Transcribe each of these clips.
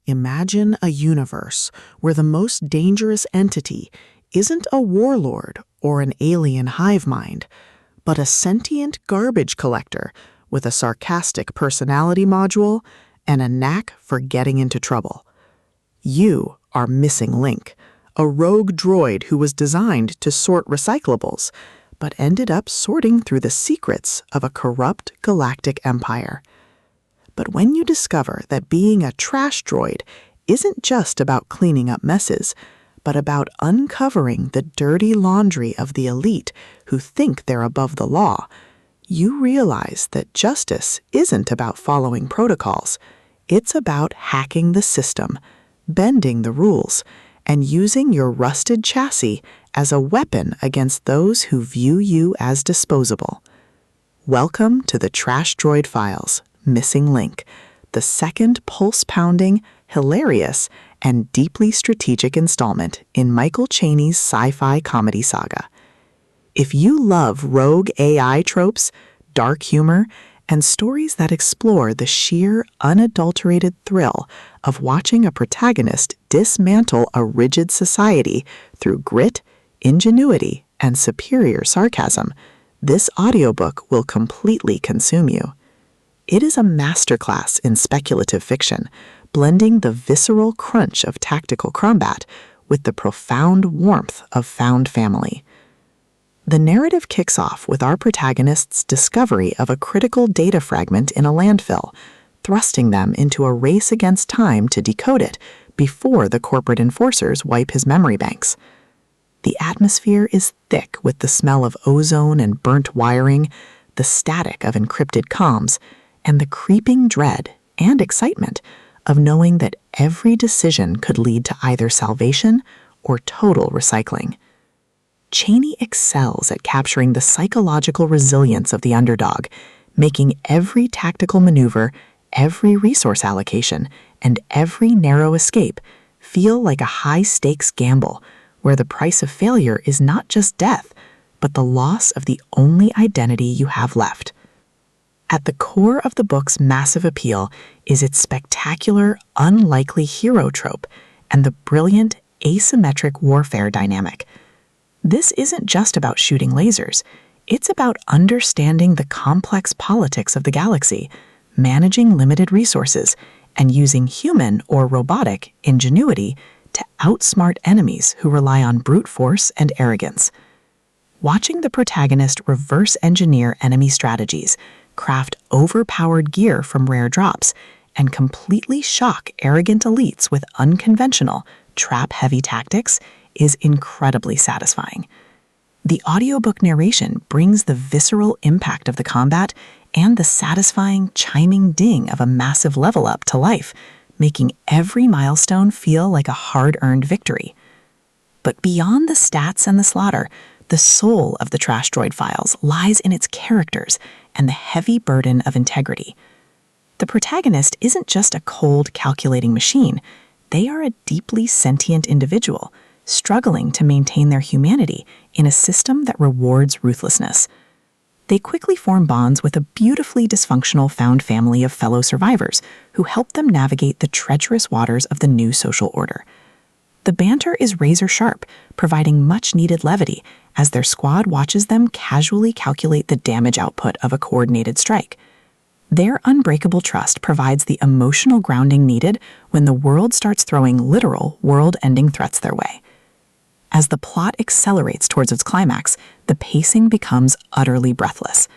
Imagine a universe where the most dangerous entity isn't a warlord or an alien hive mind, but a sentient garbage collector with a sarcastic personality module and a knack for getting into trouble. You are Missing Link, a rogue droid who was designed to sort recyclables, but ended up sorting through the secrets of a corrupt galactic empire. But when you discover that being a trash droid isn't just about cleaning up messes, but about uncovering the dirty laundry of the elite who think they're above the law, you realize that justice isn't about following protocols. It's about hacking the system, bending the rules, and using your rusted chassis as a weapon against those who view you as disposable. Welcome to the Trash Droid Files, Missing Link, the second pulse-pounding, hilarious, and deeply strategic installment in Michael Cheney's sci-fi comedy saga. If you love rogue AI tropes, dark humor, and stories that explore the sheer, unadulterated thrill of watching a protagonist dismantle a rigid society through grit, ingenuity, and superior sarcasm, this audiobook will completely consume you. It is a masterclass in speculative fiction, blending the visceral crunch of tactical combat with the profound warmth of found family. The narrative kicks off with our protagonist's discovery of a critical data fragment in a landfill, thrusting them into a race against time to decode it before the corporate enforcers wipe his memory banks. The atmosphere is thick with the smell of ozone and burnt wiring, the static of encrypted comms, and the creeping dread and excitement of knowing that every decision could lead to either salvation or total recycling. Cheney excels at capturing the psychological resilience of the underdog, making every tactical maneuver, every resource allocation, and every narrow escape feel like a high-stakes gamble where the price of failure is not just death, but the loss of the only identity you have left. At the core of the book's massive appeal is its spectacular, unlikely hero trope and the brilliant, asymmetric warfare dynamic. This isn't just about shooting lasers. It's about understanding the complex politics of the galaxy, managing limited resources, and using human or robotic ingenuity to outsmart enemies who rely on brute force and arrogance. Watching the protagonist reverse engineer enemy strategies, craft overpowered gear from rare drops, and completely shock arrogant elites with unconventional, trap-heavy tactics is incredibly satisfying. The audiobook narration brings the visceral impact of the combat and the satisfying, chiming ding of a massive level up to life, making every milestone feel like a hard-earned victory. But beyond the stats and the slaughter, the soul of the Trash Droid Files lies in its characters and the heavy burden of integrity. The protagonist isn't just a cold, calculating machine. They are a deeply sentient individual, struggling to maintain their humanity in a system that rewards ruthlessness. They quickly form bonds with a beautifully dysfunctional found family of fellow survivors who help them navigate the treacherous waters of the new social order. The banter is razor-sharp, providing much-needed levity as their squad watches them casually calculate the damage output of a coordinated strike. Their unbreakable trust provides the emotional grounding needed when the world starts throwing literal, world-ending threats their way. As the plot accelerates towards its climax, the pacing becomes utterly breathless.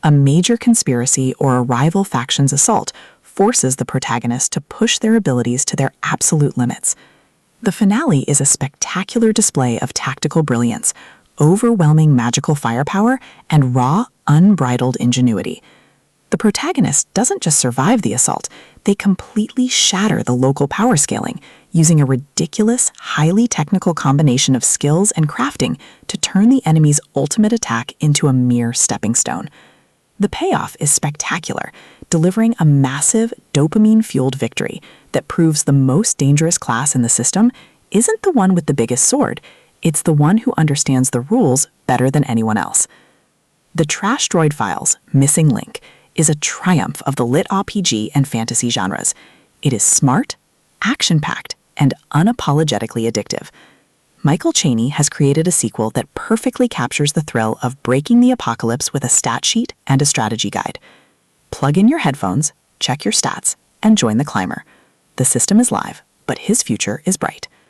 A major conspiracy or a rival faction's assault forces the protagonist to push their abilities to their absolute limits. The finale is a spectacular display of tactical brilliance, overwhelming magical firepower, and raw, unbridled ingenuity. The protagonist doesn't just survive the assault, they completely shatter the local power scaling, using a ridiculous, highly technical combination of skills and crafting to turn the enemy's ultimate attack into a mere stepping stone. The payoff is spectacular, delivering a massive, dopamine-fueled victory that proves the most dangerous class in the system isn't the one with the biggest sword, it's the one who understands the rules better than anyone else. The Trash Droid Files, Missing Link, is a triumph of the LitRPG and fantasy genres. It is smart, action-packed, and unapologetically addictive. Michael Cheney has created a sequel that perfectly captures the thrill of breaking the apocalypse with a stat sheet and a strategy guide. Plug in your headphones, check your stats, and join the climber. The system is live, but his future is bright.